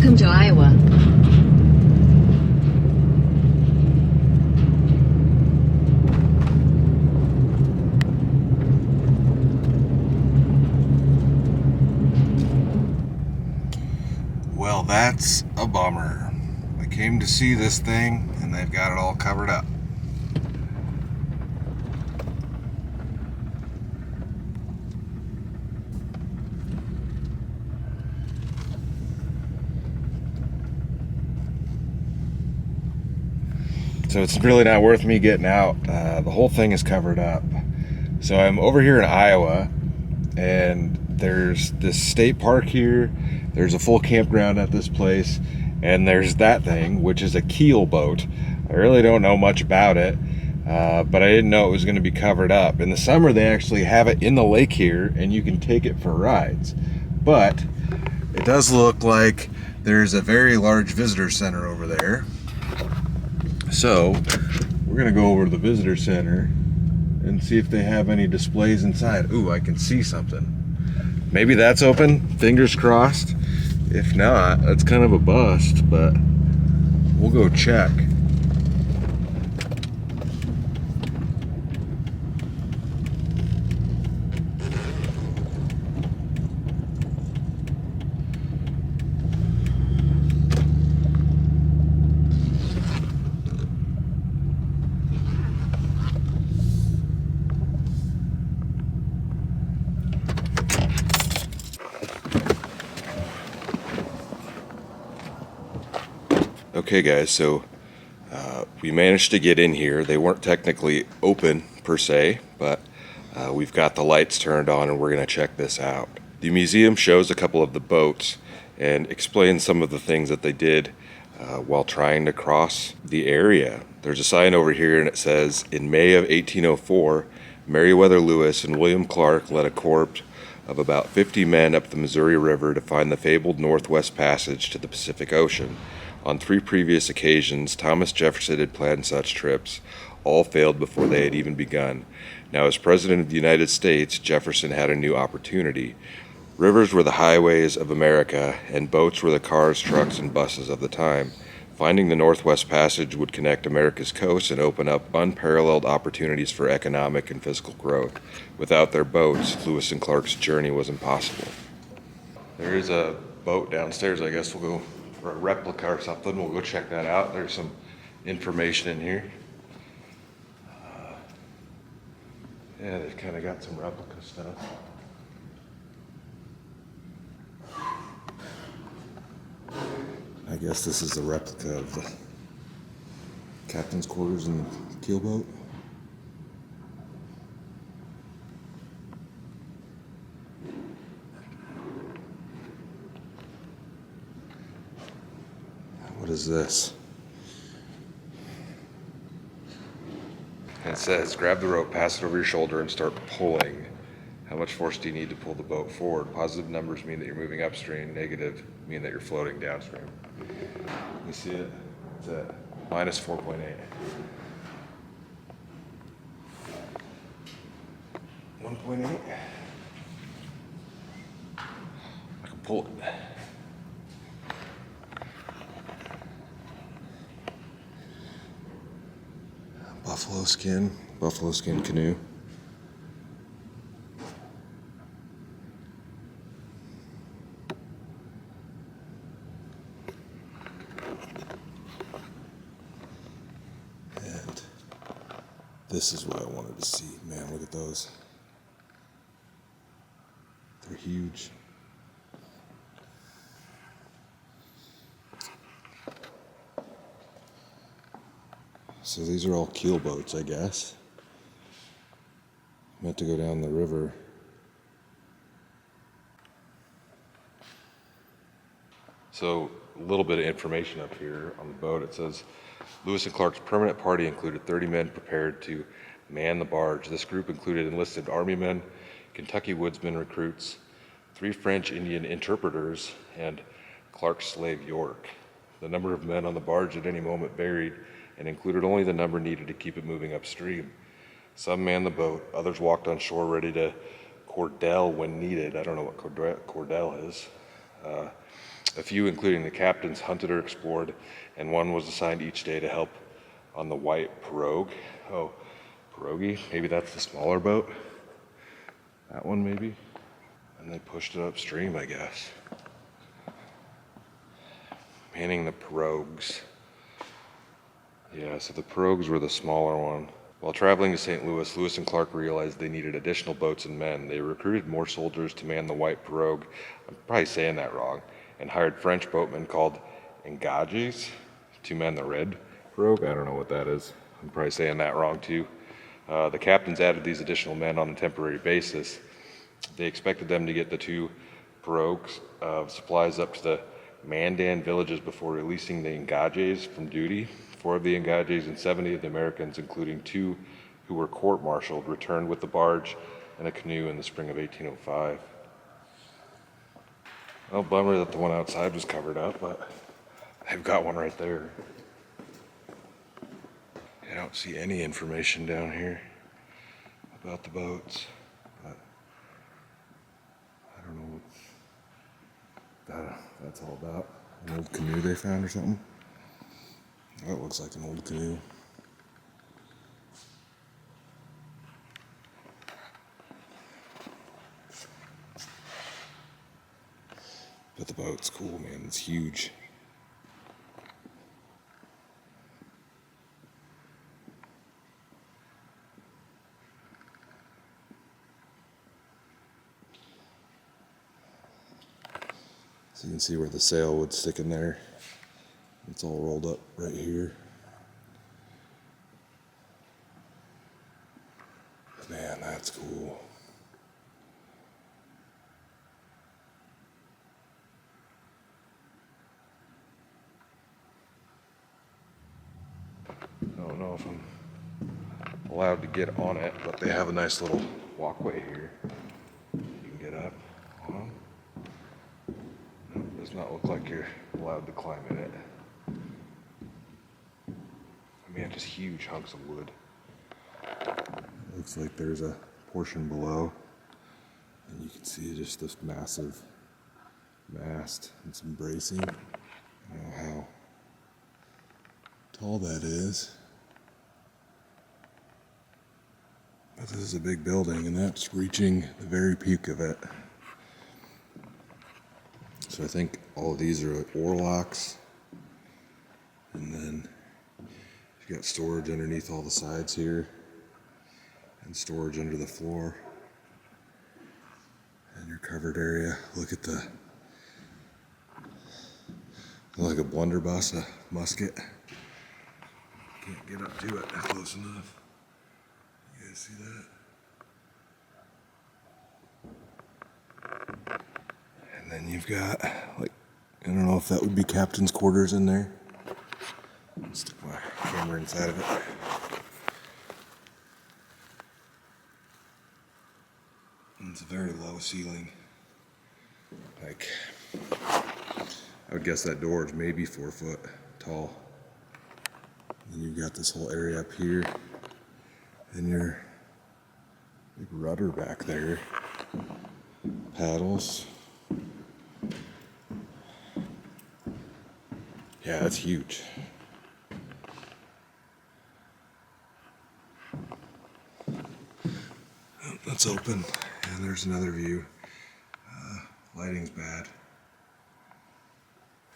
Welcome to Iowa. Well, that's a bummer. I came to see this thing and they've got it all covered up. So it's really not worth me getting out. The whole thing is covered up. So I'm over here in Iowa, and there's this state park here. There's a full campground at this place, and there's that thing, which is a keel boat. I really don't know much about it, but I didn't know it was going to be covered up. In the summer, they actually have it in the lake here, and you can take it for rides. But it does look like there's a very large visitor center over there. So we're gonna go over to the visitor center and see if they have any displays inside. Ooh, I can see something. Maybe that's open, fingers crossed. If not, that's kind of a bust, but we'll go check. Okay guys, so we managed to get in here. They weren't technically open per se, but we've got the lights turned on and we're gonna check this out. The museum shows a couple of the boats and explains some of the things that they did while trying to cross the area. There's a sign over here and it says, in May of 1804, Meriwether Lewis and William Clark led a corps of about 50 men up the Missouri River to find the fabled Northwest Passage to the Pacific Ocean. On 3 previous occasions, Thomas Jefferson had planned such trips. All failed before they had even begun. Now, as President of the United States, Jefferson had a new opportunity. Rivers were the highways of America, and boats were the cars, trucks, and buses of the time. Finding the Northwest Passage would connect America's coast and open up unparalleled opportunities for economic and physical growth. Without their boats, Lewis and Clark's journey was impossible. There is a boat downstairs. I guess we'll go for a replica or something. We'll go check that out. There's some information in here. Yeah, they've kind of got some replica stuff. I guess this is a replica of the captain's quarters in the keelboat. What is this? And it says, grab the rope, pass it over your shoulder, and start pulling. How much force do you need to pull the boat forward? Positive numbers mean that you're moving upstream. Negative mean that you're floating downstream. You see it? It's at minus 4.8. 1.8. I can pull it. Buffalo skin canoe. And this is what I wanted to see. Man, look at those. They're huge. So these are all keelboats, I guess. Meant to go down the river. So a little bit of information up here on the boat. It says, Lewis and Clark's permanent party included 30 men prepared to man the barge. This group included enlisted army men, Kentucky woodsmen recruits, 3 French Indian interpreters, and Clark's slave York. The number of men on the barge at any moment varied and included only the number needed to keep it moving upstream. Some manned the boat, others walked on shore ready to cordel when needed. I don't know what cordel is. A few, including the captains, hunted or explored, and one was assigned each day to help on the white pirogue. Oh, pirogue? Maybe that's the smaller boat. That one, maybe? And they pushed it upstream, I guess. Manning the pirogues. Yeah, so the pirogues were the smaller one. While traveling to St. Louis, Lewis and Clark realized they needed additional boats and men. They recruited more soldiers to man the white pirogue. I'm probably saying that wrong. And hired French boatmen called engages to man the red pirogue. I don't know what that is. I'm probably saying that wrong too. The captains added these additional men on a temporary basis. They expected them to get the two pirogues of supplies up to the Mandan villages before releasing the engages from duty. 4 of the engages and 70 of the Americans, including 2 who were court-martialed, returned with the barge and a canoe in the spring of 1805. Well, bummer that the one outside was covered up, but they've got one right there. I don't see any information down here about the boats, but I don't know what that's all about. An old canoe they found or something? That looks like an old canoe. But the boat's cool, man. It's huge. So you can see where the sail would stick in there. It's all rolled up right here. Man, that's cool. I don't know if I'm allowed to get on it, but they have a nice little walkway here. You can get up on. No, does not look like you're allowed to climb in it. I mean, just huge hunks of wood. Looks like there's a portion below, and you can see just this massive mast and some bracing. I don't know how tall that is, but this is a big building, and that's reaching the very peak of it. So I think all of these are oar locks, and then you've got storage underneath all the sides here, and storage under the floor, and your covered area. Look at like a blunderbuss, a musket. Can't get up to it close enough. You guys see that? And then you've got, like, I don't know if that would be captain's quarters in there. Stick my camera inside of it. And it's a very low ceiling. Like, I would guess that door is maybe 4 foot tall. And you've got this whole area up here, and your big rudder back there, paddles. Yeah, that's huge. That's open, and there's another view. Lighting's bad.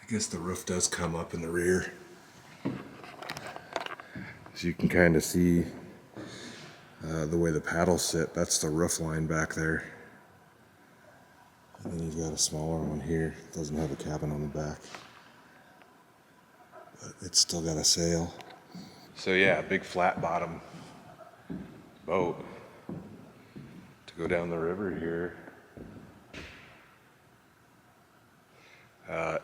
I guess the roof does come up in the rear. So you can kind of see the way the paddles sit. That's the roof line back there. And then you've got a smaller one here. It doesn't have a cabin on the back, but it's still got a sail. So yeah, big flat bottom boat to go down the river here.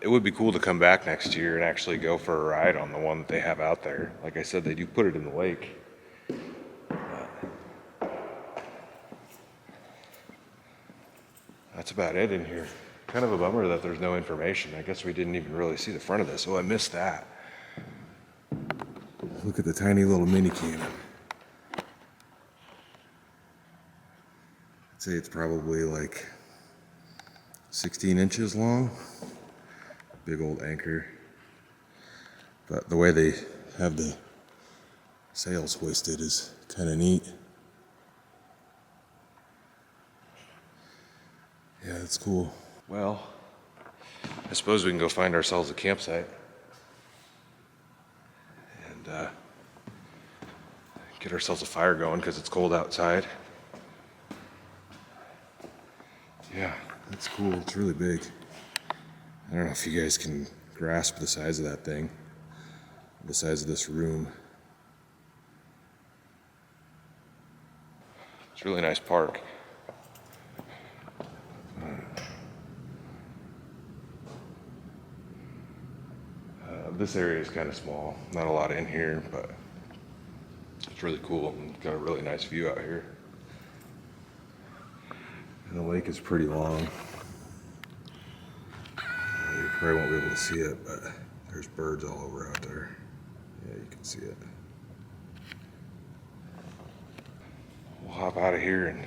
It would be cool to come back next year and actually go for a ride on the one that they have out there. Like I said, they do put it in the lake. That's about it in here. Kind of a bummer that there's no information. I guess we didn't even really see the front of this. Oh, I missed that. Look at the tiny little mini cannon. I'd say it's probably like 16 inches long. big old anchor. But the way they have the sails hoisted is kind of neat. Yeah, that's cool. Well, I suppose we can go find ourselves a campsite and get ourselves a fire going because it's cold outside. Yeah, that's cool. It's really big. I don't know if you guys can grasp the size of that thing, the size of this room. It's a really nice park. This area is kind of small, not a lot in here, but it's really cool. It's got a really nice view out here. And the lake is pretty long. You probably won't be able to see it, but there's birds all over out there. Yeah, you can see it. We'll hop out of here and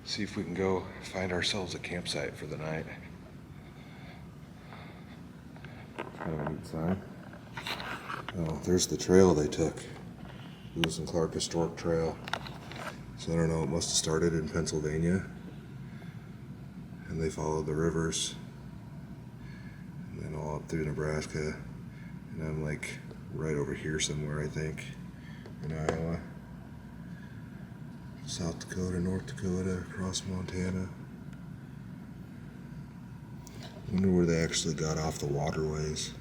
see if we can go find ourselves a campsite for the night. Kind of a neat sign. Oh, there's the trail they took. Lewis and Clark Historic Trail. So I don't know, it must have started in Pennsylvania. And they followed the rivers. And then all up through Nebraska. And I'm like right over here somewhere, I think. In Iowa. South Dakota, North Dakota, across Montana. I wonder where they actually got off the waterways.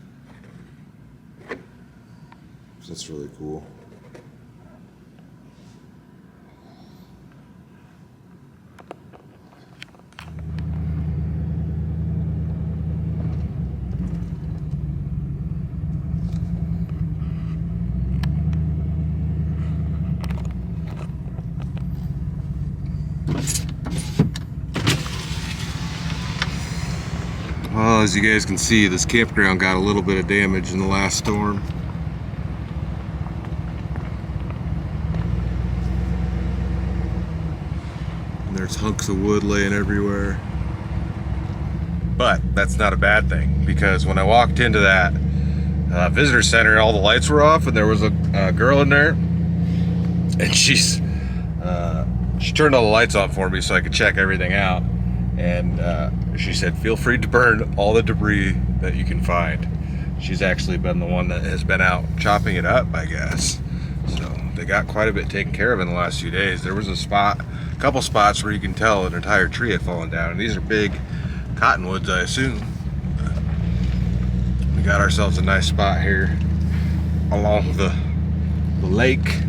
That's really cool. Well, as you guys can see, this campground got a little bit of damage in the last storm. And there's hunks of wood laying everywhere. But that's not a bad thing, because when I walked into that visitor center, all the lights were off, and there was a girl in there, and she turned all the lights on for me so I could check everything out. And she said, feel free to burn all the debris that you can find. She's actually been the one that has been out chopping it up, I guess. So they got quite a bit taken care of in the last few days. There was a couple spots where you can tell an entire tree had fallen down. And these are big cottonwoods, I assume. We got ourselves a nice spot here along the lake.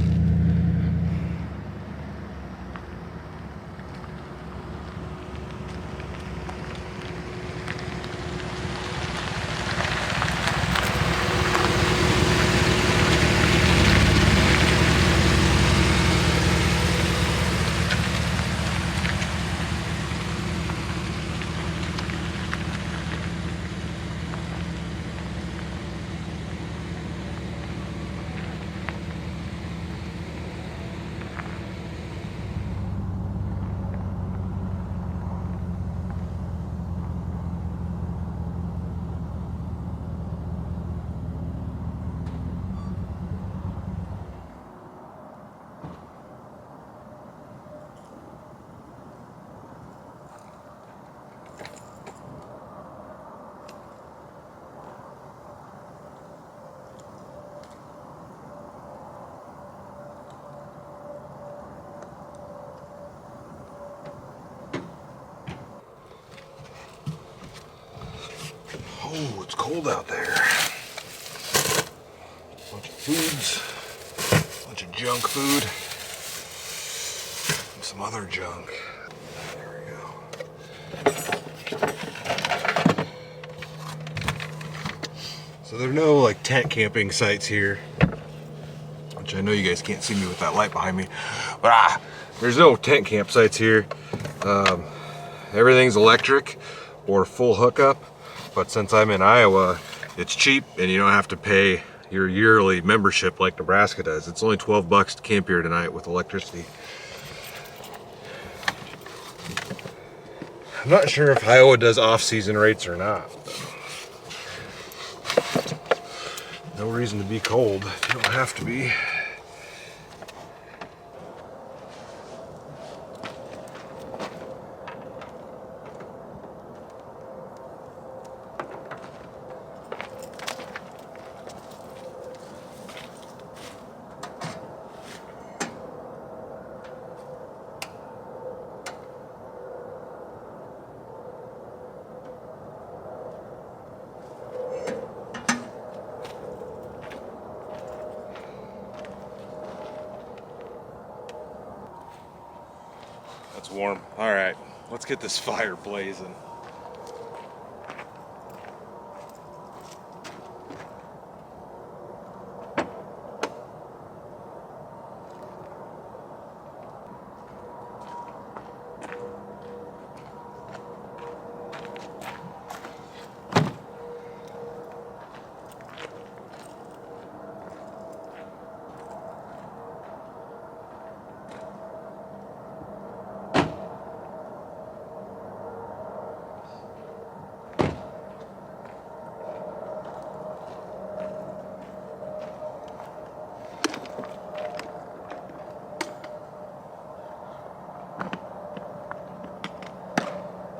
Oh, it's cold out there. Bunch of foods, bunch of junk food, and some other junk. There we go. So there are no like tent camping sites here, which I know you guys can't see me with that light behind me, but there's no tent campsites here. Everything's electric or full hookup. But since I'm in Iowa, it's cheap and you don't have to pay your yearly membership like Nebraska does. It's only 12 bucks to camp here tonight with electricity. I'm not sure if Iowa does off-season rates or not. No reason to be cold if you don't have to be. That's warm. All right, let's get this fire blazing.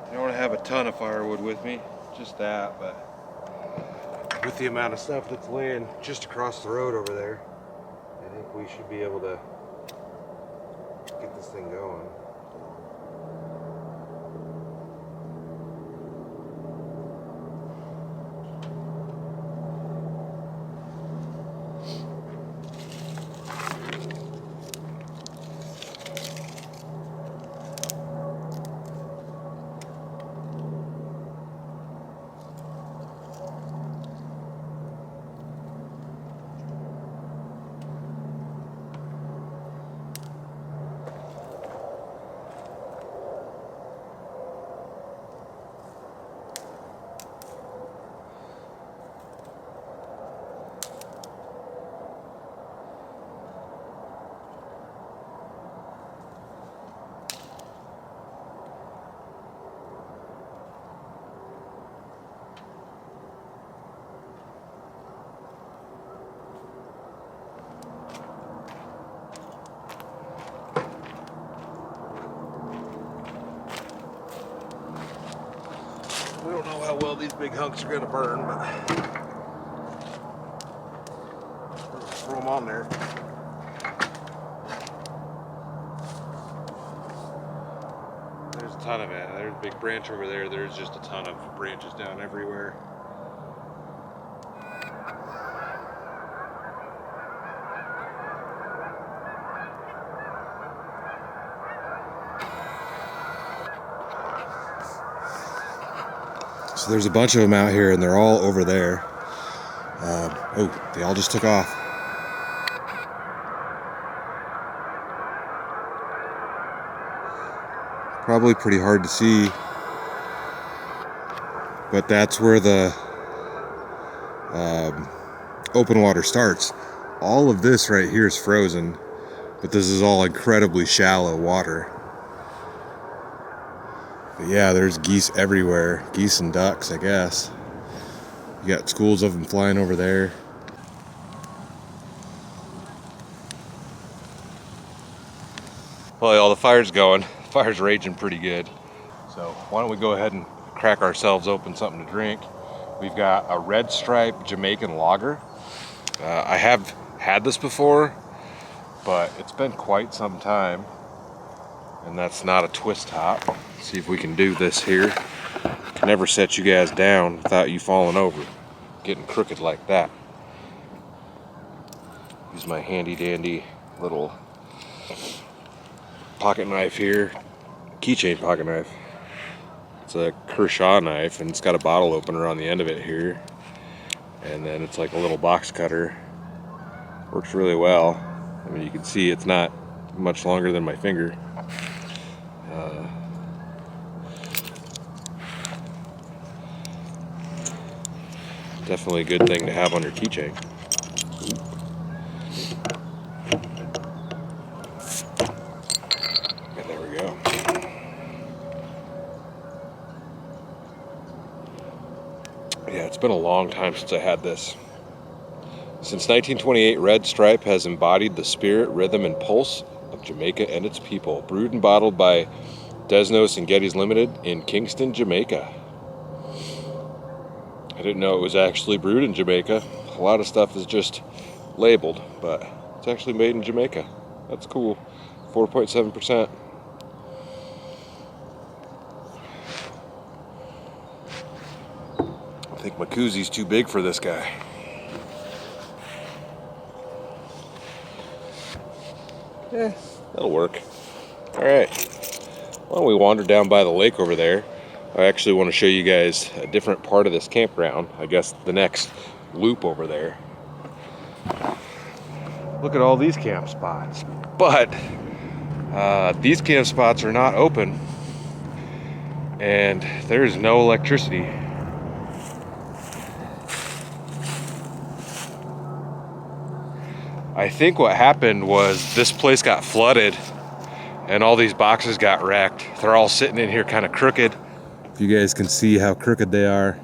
I don't have a ton of firewood with me, just that, but With the amount of stuff that's laying just across the road over there, I think we should be able to get this thing going. We don't know how well these big hunks are going to burn, but we'll just throw them on there. there's a ton of it. There's a big branch over there. There's just a ton of branches down everywhere. So there's a bunch of them out here, and they're all over there. Oh, they all just took off. Probably pretty hard to see, but that's where the open water starts. All of this right here is frozen, but this is all incredibly shallow water. But yeah, there's geese everywhere. Geese and ducks, I guess. You got schools of them flying over there. Well, all the fire's going. Fire's raging pretty good. So why don't we go ahead and crack ourselves open something to drink. We've got a Red Stripe Jamaican lager. I have had this before, but it's been quite some time. And that's not a twist top. Let's see if we can do this here. Can never set you guys down without you falling over, getting crooked like that. Use my handy dandy little pocket knife here, keychain pocket knife. It's a Kershaw knife, and it's got a bottle opener on the end of it here, and then it's like a little box cutter. Works really well. I mean, you can see it's not much longer than my finger. Definitely a good thing to have on your keychain. And there we go. Yeah, it's been a long time since I had this. Since 1928, Red Stripe has embodied the spirit, rhythm, and pulse of Jamaica and its people. Brewed and bottled by Desnos and Getty's Limited in Kingston, Jamaica. I didn't know it was actually brewed in Jamaica. A lot of stuff is just labeled, but it's actually made in Jamaica. That's cool. 4.7%. I think my koozie's too big for this guy. That'll work. All right. Why don't we wander down by the lake over there? I actually want to show you guys a different part of this campground. I guess the next loop over there. Look at all these camp spots. But these camp spots are not open, and there's no electricity. I think what happened was this place got flooded and all these boxes got wrecked. They're all sitting in here kind of crooked. If you guys can see how crooked they are.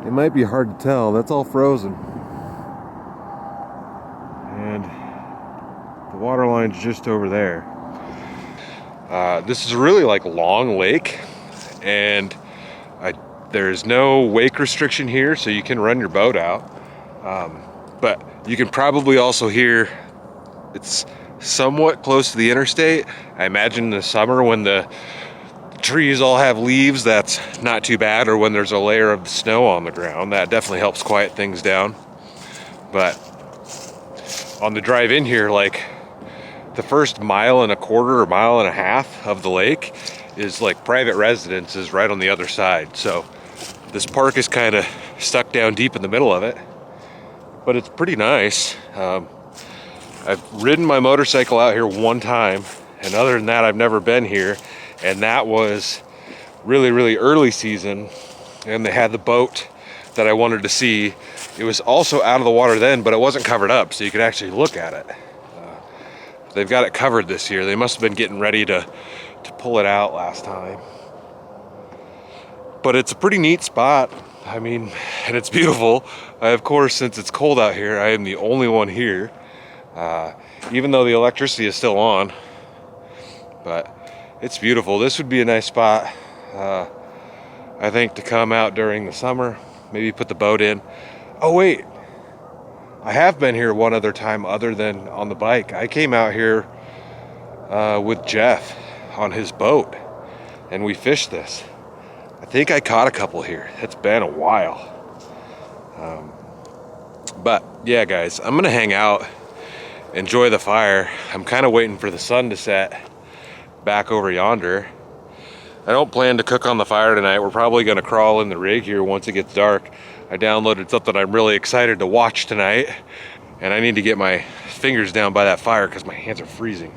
It might be hard to tell. That's all frozen. And the water line's just over there. This is a really like long lake, and there's no wake restriction here, so you can run your boat out. But you can probably also hear it's somewhat close to the interstate. I imagine in the summer when the trees all have leaves, that's not too bad, or when there's a layer of snow on the ground, that definitely helps quiet things down. But on the drive in here, like the first mile and a quarter or mile and a half of the lake is like private residences right on the other side. So this park is kind of stuck down deep in the middle of it, but it's pretty nice. I've ridden my motorcycle out here one time, and other than that, I've never been here. And that was really, really early season, and they had the boat that I wanted to see. It was also out of the water then, but it wasn't covered up, so you could actually look at it. They've got it covered this year. They must have been getting ready to pull it out last time. But it's a pretty neat spot. I mean, and it's beautiful. Of course, since it's cold out here, I am the only one here. Even though the electricity is still on, but it's beautiful. This would be a nice spot, I think, to come out during the summer, maybe put the boat in. Oh wait, I have been here one other time other than on the bike. I came out here with Jeff on his boat, and we fished this. I think I caught a couple here. It's been a while. But yeah, guys, I'm gonna hang out, enjoy the fire. I'm kind of waiting for the sun to set back over yonder. I don't plan to cook on the fire tonight. We're probably gonna crawl in the rig here once it gets dark. I downloaded something I'm really excited to watch tonight, and I need to get my fingers down by that fire because my hands are freezing.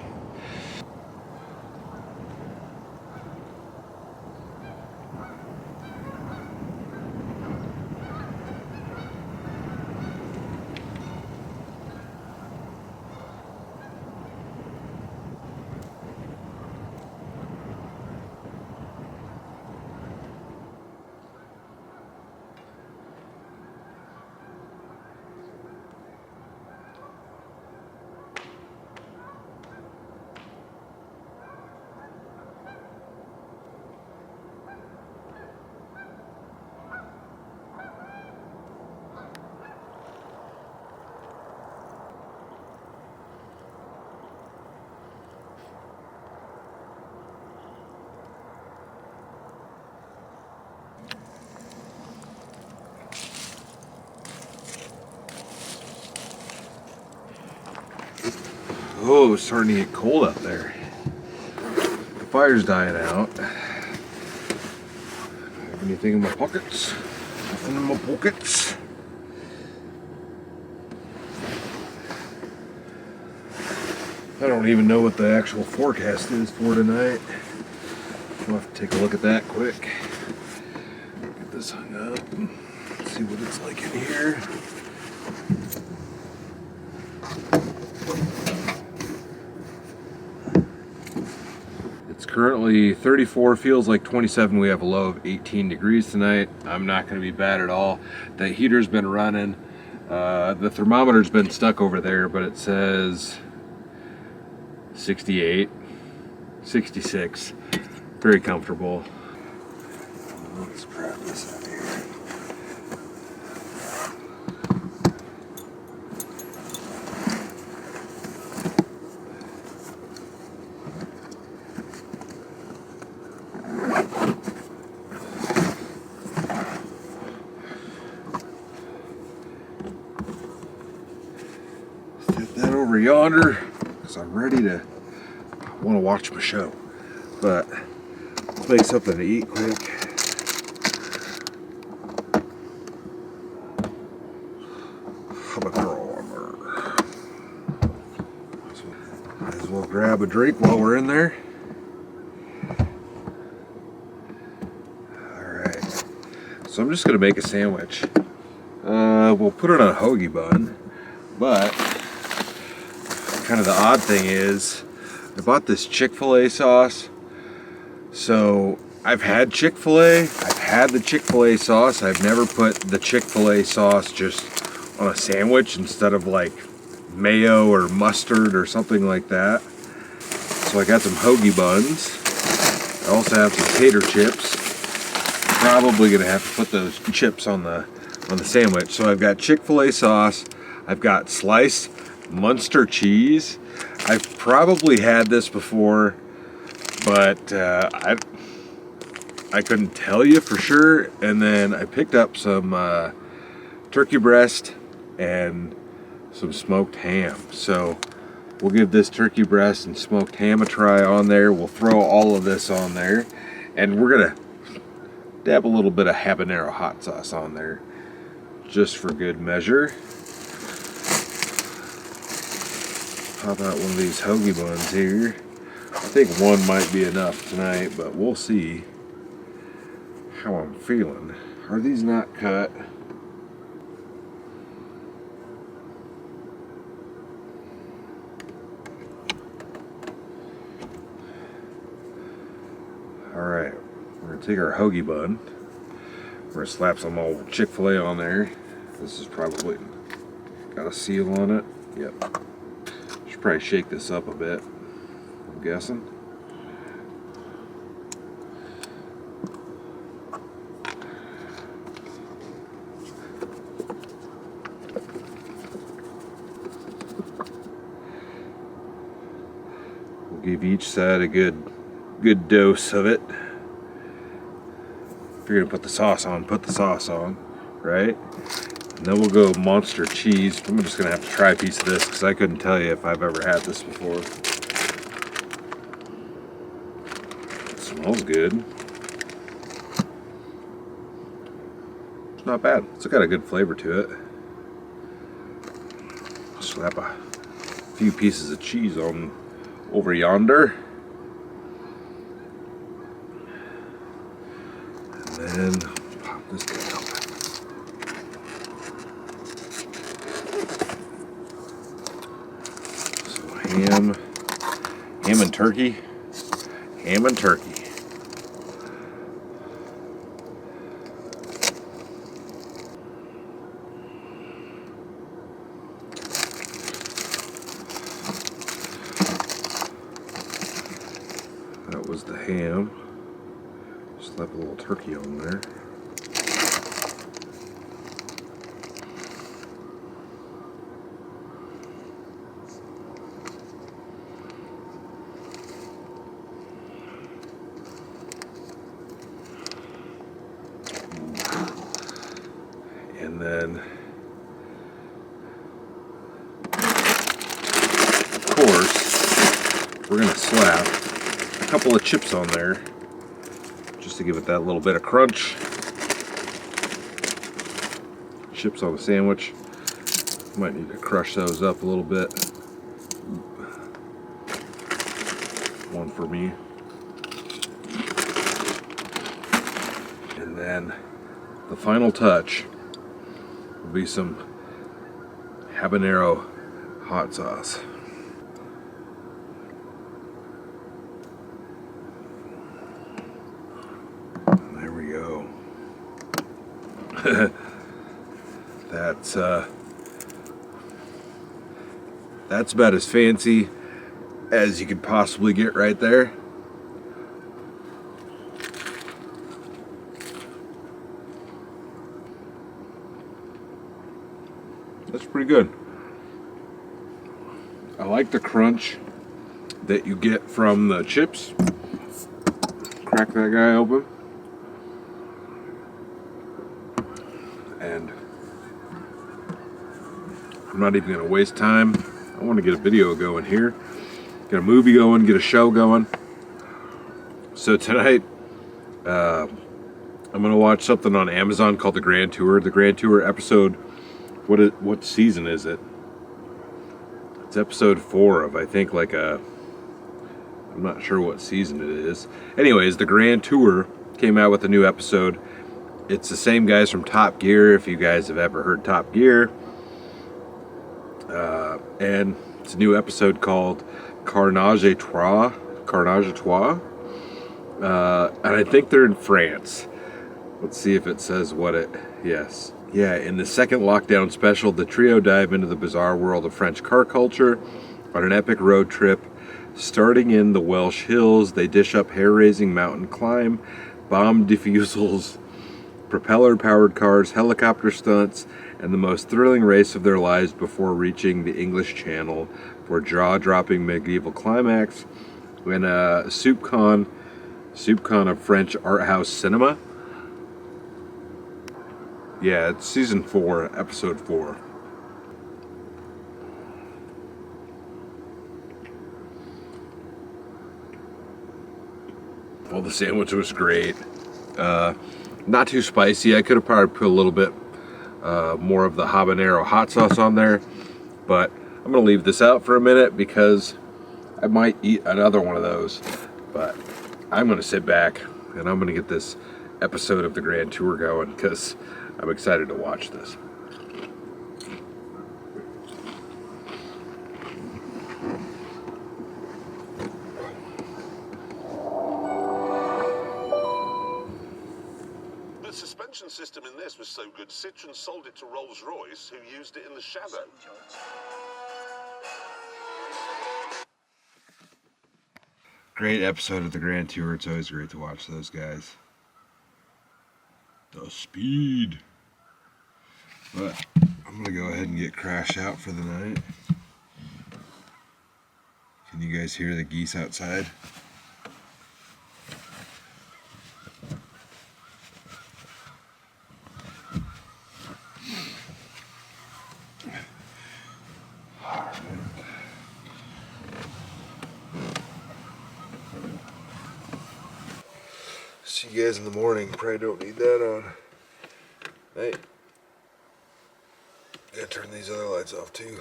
Oh, it's starting to get cold up there. The fire's dying out. Have anything in my pockets? Nothing in my pockets. I don't even know what the actual forecast is for tonight. I'll have to take a look at that quick. Get this hung up. See what it's like in here. It's currently 34, feels like 27. We have a low of 18 degrees tonight. I'm not going to be bad at all. The heater's been running. The thermometer's been stuck over there, but it says 68, 66. Very comfortable. Let's grab this out here. Set that over yonder because I'm ready to. I want to watch my show, but let's make something to eat quick. How about might as well grab a drink while we're in there. Alright, so I'm just going to make a sandwich. We'll put it on a hoagie bun, but kind of the odd thing is I bought this Chick-fil-A sauce. So I've had Chick-fil-A, I've had the Chick-fil-A sauce. I've never put the Chick-fil-A sauce just on a sandwich instead of like mayo or mustard or something like that. So I got some hoagie buns. I also have some tater chips. Probably gonna have to put those chips on the sandwich. So I've got Chick-fil-A sauce. I've got sliced Munster cheese. I've probably had this before, but I couldn't tell you for sure. And then I picked up some turkey breast and some smoked ham. So we'll give this turkey breast and smoked ham a try on there. We'll throw all of this on there, and we're gonna dab a little bit of habanero hot sauce on there just for good measure. Pop out one of these hoagie buns here. I think one might be enough tonight, but we'll see how I'm feeling. Are these not cut? Alright, we're going to take our hoagie bun. We're going to slap some old Chick-fil-A on there. This is probably got a seal on it. Yep. Should probably shake this up a bit, I'm guessing. We'll give each side a good dose of it. If you're gonna put the sauce on, put the sauce on, right? And then we'll go Munster cheese. I'm just gonna have to try a piece of this because I couldn't tell you if I've ever had this before. It smells good. It's not bad. It's got a good flavor to it. Slap a few pieces of cheese on over yonder. And then pop this down. So ham and turkey. Ham and turkey. That was the ham. Slap a little turkey on there. And then, of course, we're going to slap a couple of chips on there just to give it that little bit of crunch. Chips on a sandwich. Might need to crush those up a little bit. One for me. And then the final touch will be some habanero hot sauce. There we go. That's That's about as fancy as you could possibly get right there. That's pretty good. I like the crunch that you get from the chips. Crack that guy open. And I'm not even going to waste time. I want to get a video going here. Get a movie going, get a show going. So tonight, I'm going to watch something on Amazon called The Grand Tour. The Grand Tour episode, what season is it? It's episode 4 of, I think, like I'm not sure what season it is. Anyways, The Grand Tour came out with a new episode. It's the same guys from Top Gear, if you guys have ever heard Top Gear. And it's a new episode called Carnage à Trois. And I think they're in France. Let's see if it says what it... Yes. Yeah, in the second lockdown special, the trio dive into the bizarre world of French car culture on an epic road trip. Starting in the Welsh hills, they dish up hair-raising mountain climb, bomb defusals, propeller-powered cars, helicopter stunts, and the most thrilling race of their lives before reaching the English Channel for a jaw-dropping medieval climax and a soupcon of French art house cinema. Yeah, it's season 4, episode 4. Well, the sandwich was great. Not too spicy. I could have probably put a little bit more of the habanero hot sauce on there, but I'm gonna leave this out for a minute because I might eat another one of those. But I'm gonna sit back and I'm gonna get this episode of the Grand Tour going because I'm excited to watch this. The suspension system in this was so good, Citroën sold it to Rolls-Royce, who used it in the Shadow. Great episode of the Grand Tour. It's always great to watch those guys. The speed. But I'm gonna go ahead and get Crash out for the night. Can you guys hear the geese outside? See you guys in the morning. Probably don't need that on. Hey, gotta turn these other lights off too.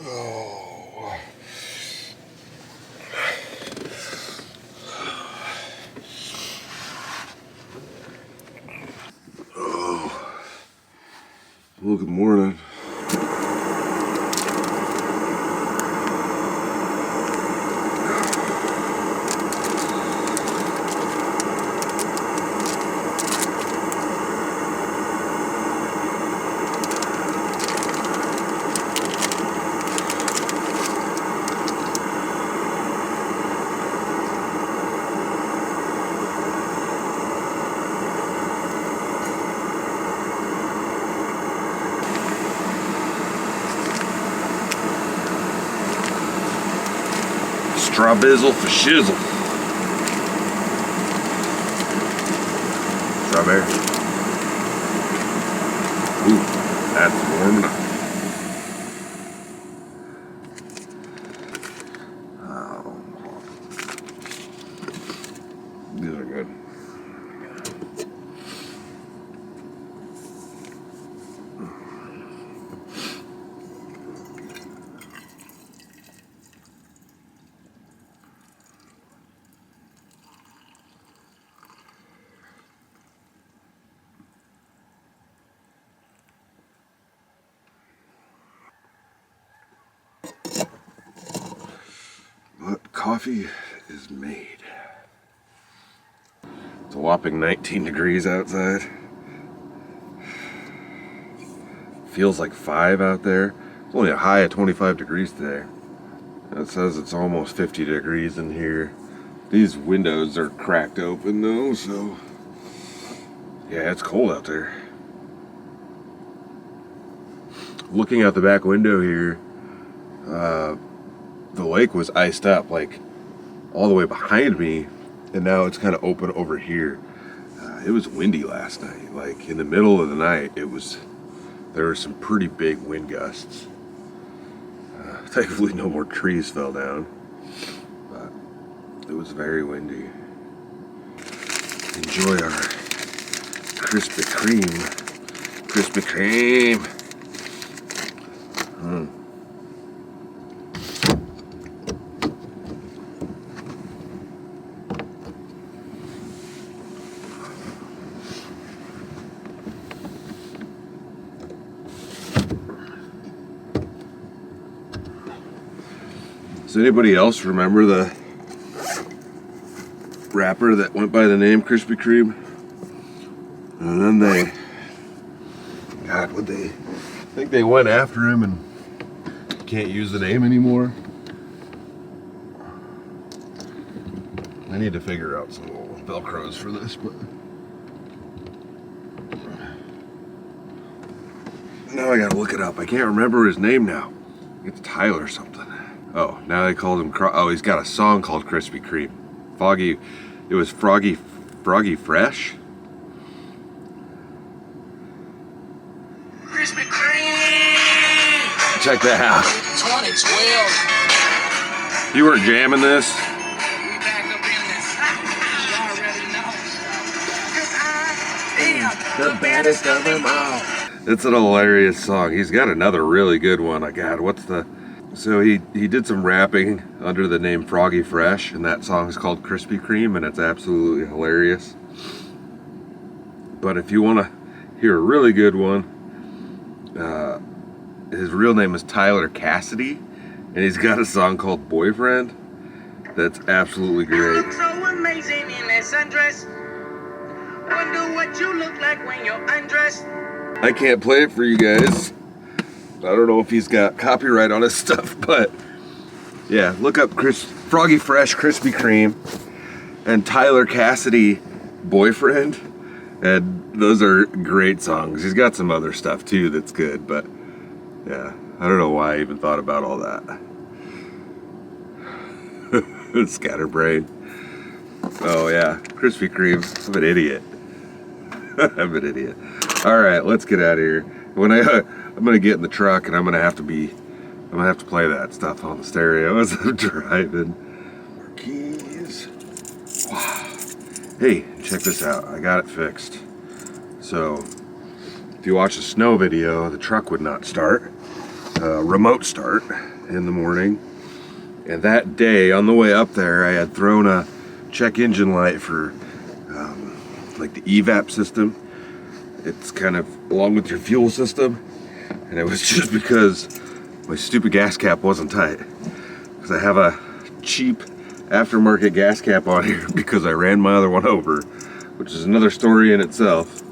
Oh. Oh. Well, good morning. Strawbizzle for shizzle. Strawberry. Ooh, that's warm enough. These are good. But coffee is made. It's a whopping 19 degrees outside. feels like 5 out there. It's only a high of 25 degrees today. It says it's almost 50 degrees in here. These windows are cracked open though, so yeah, it's cold out there. Looking out the back window here, the lake was iced up like all the way behind me, and now it's kind of open over here. It was windy last night, like in the middle of the night. There were some pretty big wind gusts. Thankfully no more trees fell down, but it was very windy. Enjoy our Krispy Kreme. Does anybody else remember the rapper that went by the name Krispy Kreme? And then I think they went after him and can't use the name anymore. I need to figure out some little Velcros for this, but now I gotta look it up. I can't remember his name now. It's Tyler something. Oh, now they called him. Oh, he's got a song called Krispy Kreme. It was Froggy Fresh. Krispy Kreme. Check that out. 2012. You weren't jamming this? We back up in this. You already know. 'Cause I am The baddest of them all. It's an hilarious song. He's got another really good one. So he did some rapping under the name Froggy Fresh, and that song is called Krispy Kreme, and it's absolutely hilarious. But if you want to hear a really good one, his real name is Tyler Cassidy, and he's got a song called Boyfriend that's absolutely You great. look so amazing in that sundress. Wonder what you look like when you're undressed. I can't play it for you guys. I don't know if he's got copyright on his stuff, but yeah, look up Froggy Fresh Krispy Kreme and Tyler Cassidy Boyfriend, and those are great songs. He's got some other stuff too that's good, but yeah, I don't know why I even thought about all that. Scatterbrain. Oh yeah, Krispy Kreme. I'm an idiot. I'm an idiot. All right, let's get out of here. I'm gonna get in the truck and I'm gonna have to play that stuff on the stereo as I'm driving. More keys. Wow. Hey, check this out. I got it fixed. So, if you watch the snow video, the truck would not start. Remote start in the morning. And that day, on the way up there, I had thrown a check engine light for like the evap system. It's kind of along with your fuel system. And it was just because my stupid gas cap wasn't tight. Because I have a cheap aftermarket gas cap on here because I ran my other one over, which is another story in itself.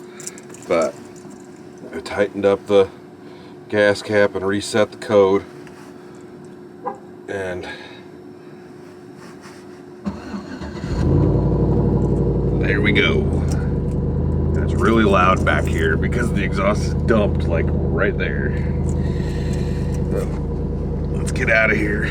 But I tightened up the gas cap and reset the code. And there we go. It's really loud back here because the exhaust is dumped like right there. So, let's get out of here.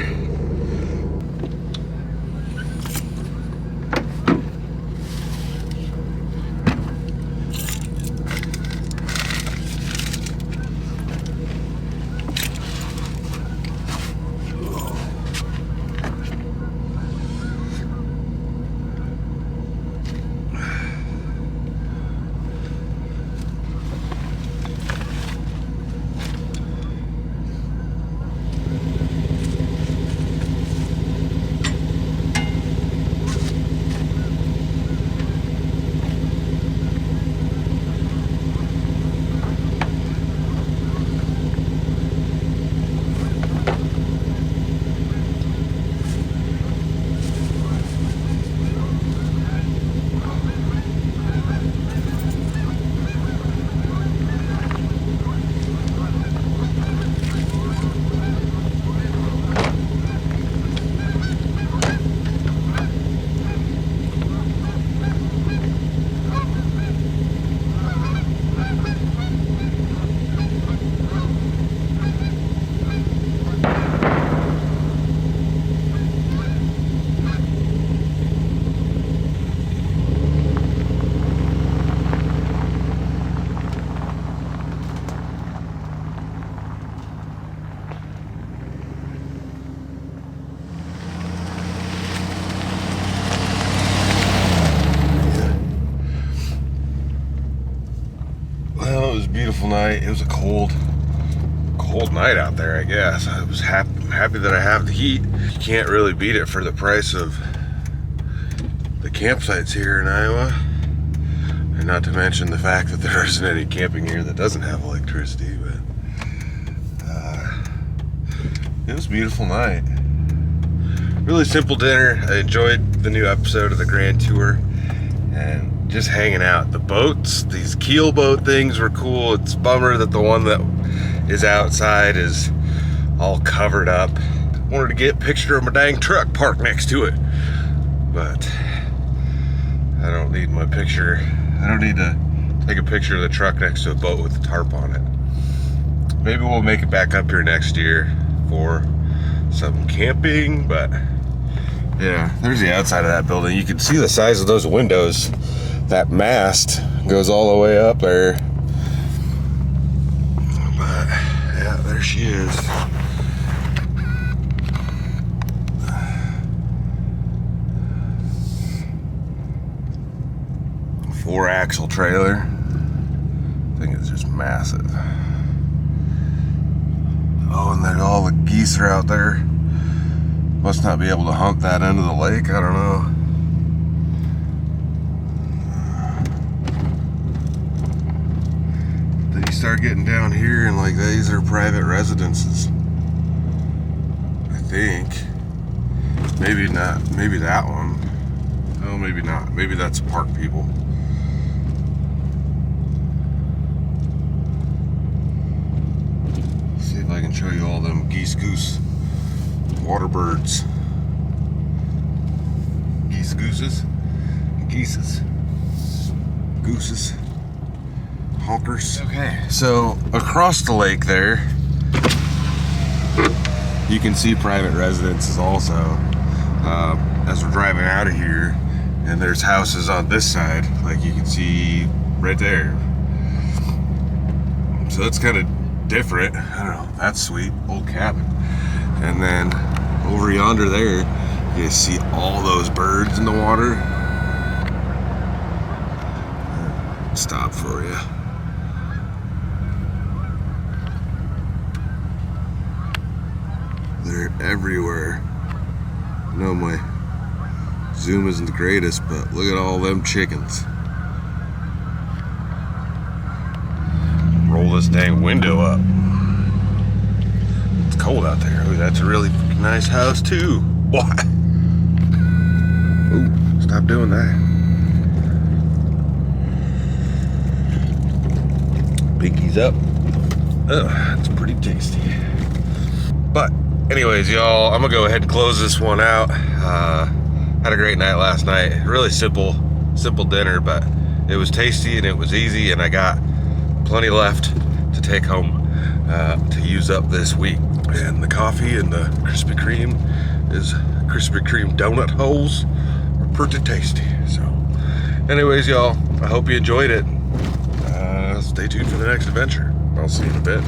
beautiful night. It was a cold night out there, I guess. I was happy that I have the heat. You can't really beat it for the price of the campsites here in Iowa. And not to mention the fact that there isn't any camping here that doesn't have electricity, but it was a beautiful night. Really simple dinner. I enjoyed the new episode of the Grand Tour and just hanging out. The boats, these Keelboat things were cool. It's a bummer that the one that is outside is all covered up. Wanted to get a picture of my dang truck parked next to it, but I don't need my picture. I don't need to take a picture of the truck next to a boat with a tarp on it. Maybe we'll make it back up here next year for some camping, but yeah, there's the outside of that building. You can see the size of those windows. That mast goes all the way up there. But yeah, there she is. Four-axle trailer. I think it's just massive. Oh, and then all the geese are out there. Must not be able to hunt that end of the lake. I don't know. Then you start getting down here, and like these are private residences. I think. Maybe not. Maybe that one. Oh, maybe not. Maybe that's park people. See if I can show you all them geese, goose, water birds. Geese, gooses, geeses, gooses, honkers. Okay, so across the lake there, you can see private residences also. As we're driving out of here, and there's houses on this side, like you can see right there. So that's kind of different. I don't know, that's sweet, old cabin. And then over yonder there, you see all those birds in the water. Stop for you. They're everywhere. I know my zoom isn't the greatest, but look at all them chickens. Roll this dang window up. It's cold out there. Ooh, that's a really nice house too. What? Ooh, stop doing that. Pinkies up. Ugh, it's pretty tasty. But anyways, y'all, I'm gonna go ahead and close this one out. Had a great night last night. Really simple dinner, but it was tasty and it was easy, and I got plenty left to take home to use up this week. And the coffee and the Krispy Kreme donut holes are pretty tasty. So anyways, y'all, I hope you enjoyed it. Stay tuned for the next adventure. I'll see you in a bit.